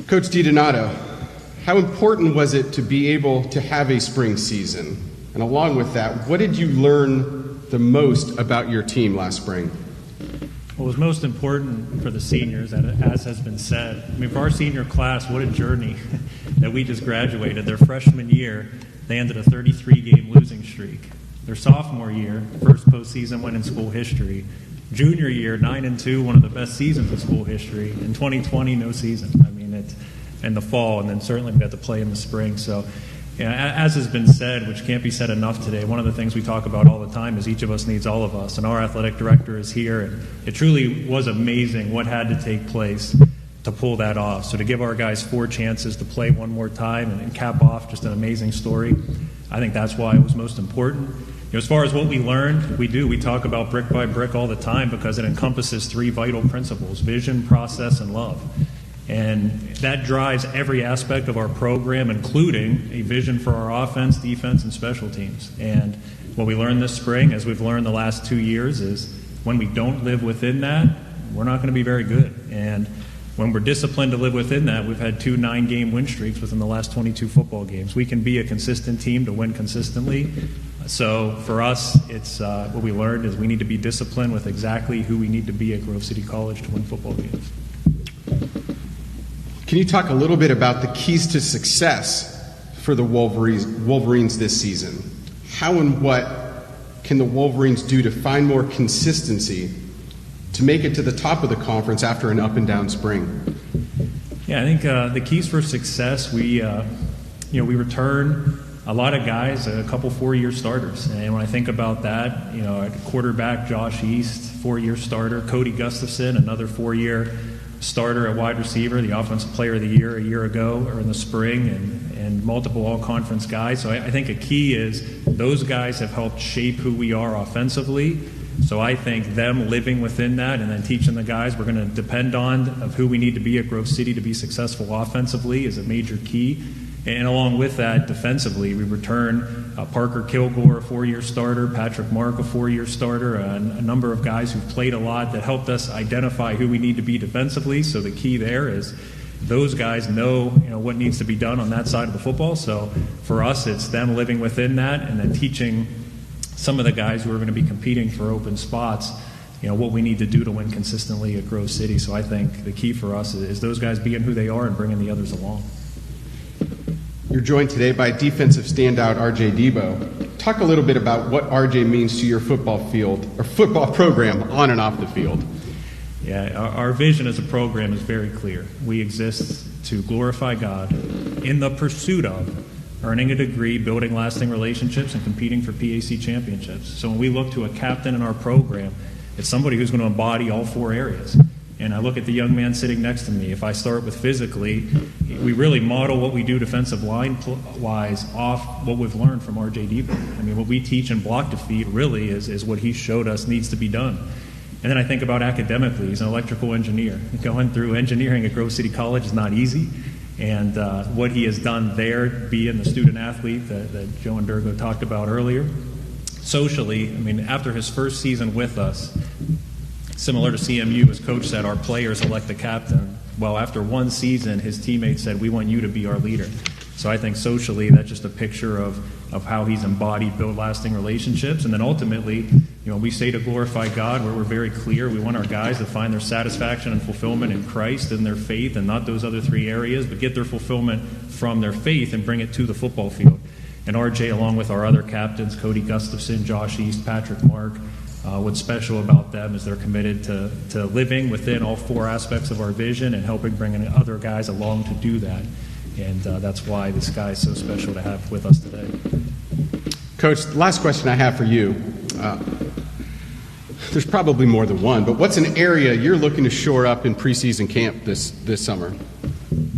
Coach DiDonato, how important was it to be able to have a spring season? And along with that, what did you learn the most about your team last spring? What was most important for the seniors, as has been said, I mean, for our senior class, what a journey that we just graduated. Their freshman year, they ended a 33-game losing streak. Their sophomore year, first postseason win in school history. Junior year, 9-2, one of the best seasons in school history. In 2020, no season. I mean, it's in the fall, and then certainly we got to play in the spring. So, as has been said, which can't be said enough today, one of the things we talk about all the time is each of us needs all of us, and our athletic director is here, and it truly was amazing what had to take place to pull that off. So to give our guys 4 chances to play one more time and cap off just an amazing story, I think that's why it was most important. As far as what we learned, we talk about brick by brick all the time because it encompasses 3 vital principles: vision, process, and love. And that drives every aspect of our program, including a vision for our offense, defense, and special teams. And what we learned this spring, as we've learned the last 2 years, is when we don't live within that, we're not going to be very good. And when we're disciplined to live within that, we've had 2 9-game win streaks within the last 22 football games. We can be a consistent team to win consistently. So for us, it's what we learned is we need to be disciplined with exactly who we need to be at Grove City College to win football games. Can you talk a little bit about the keys to success for the Wolverines this season? How and what can the Wolverines do to find more consistency to make it to the top of the conference after an up-and-down spring? Yeah, I think the keys for success, we return a lot of guys, a couple 4-year starters. And when I think about that, at quarterback, Josh East, 4-year starter, Cody Gustafson, another 4-year starter at wide receiver, the offensive player of the year a year ago or in the spring, and multiple all-conference guys. So I think a key is those guys have helped shape who we are offensively. So I think them living within that and then teaching the guys we're going to depend on of who we need to be at Grove City to be successful offensively is a major key. And along with that, defensively, we return Parker Kilgore, a 4-year starter, Patrick Mark, a 4-year starter, a number of guys who've played a lot that helped us identify who we need to be defensively. So the key there is those guys know what needs to be done on that side of the football. So for us, it's them living within that and then teaching some of the guys who are going to be competing for open spots what we need to do to win consistently at Grove City. So I think the key for us is those guys being who they are and bringing the others along. You're joined today by defensive standout RJ Debo. Talk a little bit about what RJ means to your football program on and off the field. Yeah, our vision as a program is very clear. We exist to glorify God in the pursuit of earning a degree, building lasting relationships, and competing for PAC championships. So when we look to a captain in our program, it's somebody who's going to embody all 4 areas. And I look at the young man sitting next to me. If I start with physically, we really model what we do defensive line-wise off what we've learned from R.J. Debo. I mean, what we teach in block defeat really is what he showed us needs to be done. And then I think about academically. He's an electrical engineer. Going through engineering at Grove City College is not easy. And what he has done there, being the student athlete that Joe and Durgo talked about earlier. Socially, I mean, after his first season with us, similar to CMU, as Coach said, our players elect the captain. Well, after 1 season, his teammates said, we want you to be our leader. So I think socially, that's just a picture of how he's embodied, build lasting relationships. And then ultimately, we say to glorify God, where we're very clear, we want our guys to find their satisfaction and fulfillment in Christ and their faith, and not those other 3 areas, but get their fulfillment from their faith and bring it to the football field. And RJ, along with our other captains, Cody Gustafson, Josh East, Patrick Mark, what's special about them is they're committed to living within all 4 aspects of our vision and helping bring in other guys along to do that. And that's why this guy is so special to have with us today. Coach, the last question I have for you. There's probably more than one, but what's an area you're looking to shore up in preseason camp this summer?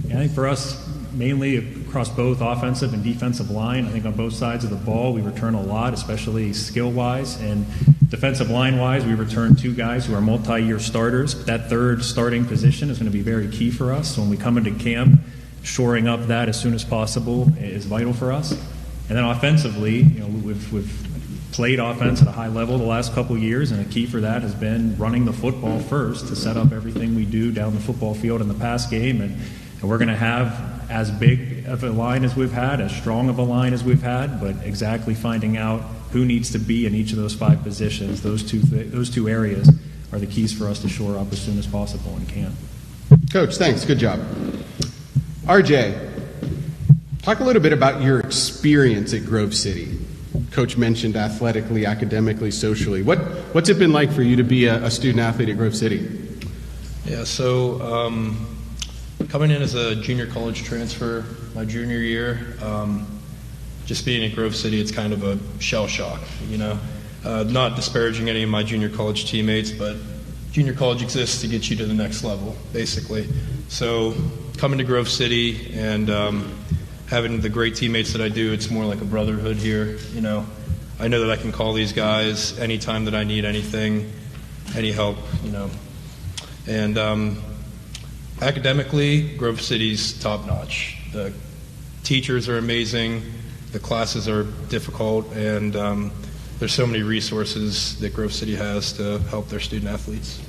Yeah, I think for us, mainly across both offensive and defensive line. I think on both sides of the ball, we return a lot, especially skill-wise. And defensive line-wise, we return 2 guys who are multi-year starters. But that 3rd starting position is going to be very key for us. So when we come into camp, shoring up that as soon as possible is vital for us. And then offensively, we've played offense at a high level the last couple of years, and a key for that has been running the football first to set up everything we do down the football field in the pass game. And And we're going to have as big of a line as we've had, as strong of a line as we've had, but exactly finding out who needs to be in each of those 5 positions, those two areas are the keys for us to shore up as soon as possible in camp. Coach, thanks. Good job. RJ, talk a little bit about your experience at Grove City. Coach mentioned athletically, academically, socially. What's it been like for you to be a student athlete at Grove City? Yeah, so coming in as a junior college transfer my junior year, just being at Grove City, it's kind of a shell shock, you know. Not disparaging any of my junior college teammates, but junior college exists to get you to the next level, basically. So coming to Grove City and having the great teammates that I do, it's more like a brotherhood here, you know. I know that I can call these guys anytime that I need anything, any help, you know. And academically, Grove City's top-notch. The teachers are amazing, the classes are difficult, and there's so many resources that Grove City has to help their student athletes.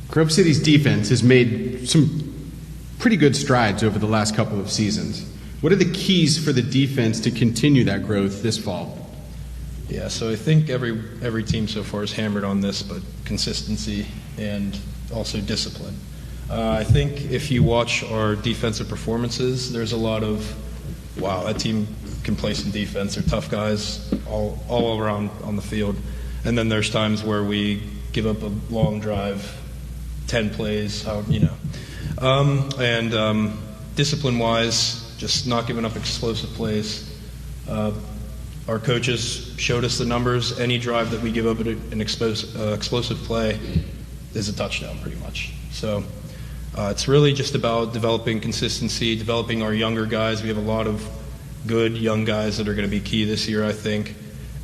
Grove City's defense has made some pretty good strides over the last couple of seasons. What are the keys for the defense to continue that growth this fall? Yeah, so I think every team so far has hammered on this, but consistency and also discipline. I think if you watch our defensive performances, there's a lot of, wow, that team can play some defense. They're tough guys all around on the field. And then there's times where we give up a long drive, 10 plays, you know. Discipline-wise, just not giving up explosive plays. Our coaches showed us the numbers. Any drive that we give up an explosive play is a touchdown, pretty much. So it's really just about developing consistency, developing our younger guys. We have a lot of good young guys that are going to be key this year, I think,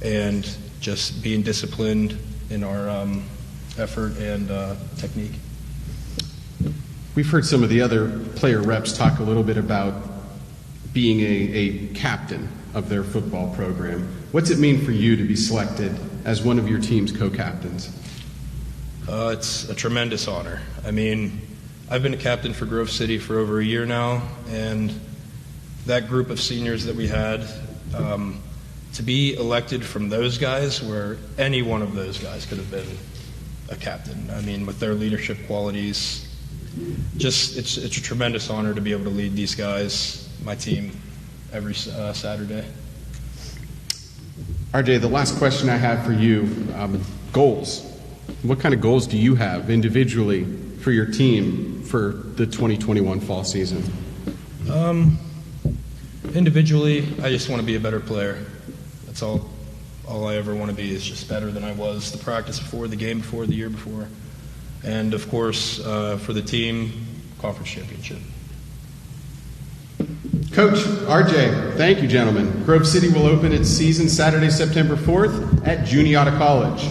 and just being disciplined in our effort and technique. We've heard some of the other player reps talk a little bit about being a captain of their football program. What's it mean for you to be selected as one of your team's co-captains? It's a tremendous honor. I mean, I've been a captain for Grove City for over a year now, and that group of seniors that we had, to be elected from those guys, where any one of those guys could have been a captain. I mean, with their leadership qualities, just it's a tremendous honor to be able to lead these guys, my team, every Saturday. RJ, the last question I have for you, goals. What kind of goals do you have individually for your team for the 2021 fall season? Individually, I just want to be a better player. That's all I ever want to be, is just better than I was the practice before, the game before, the year before. And, of course, for the team, conference championship. Coach, RJ, thank you, gentlemen. Grove City will open its season Saturday, September 4th at Juniata College.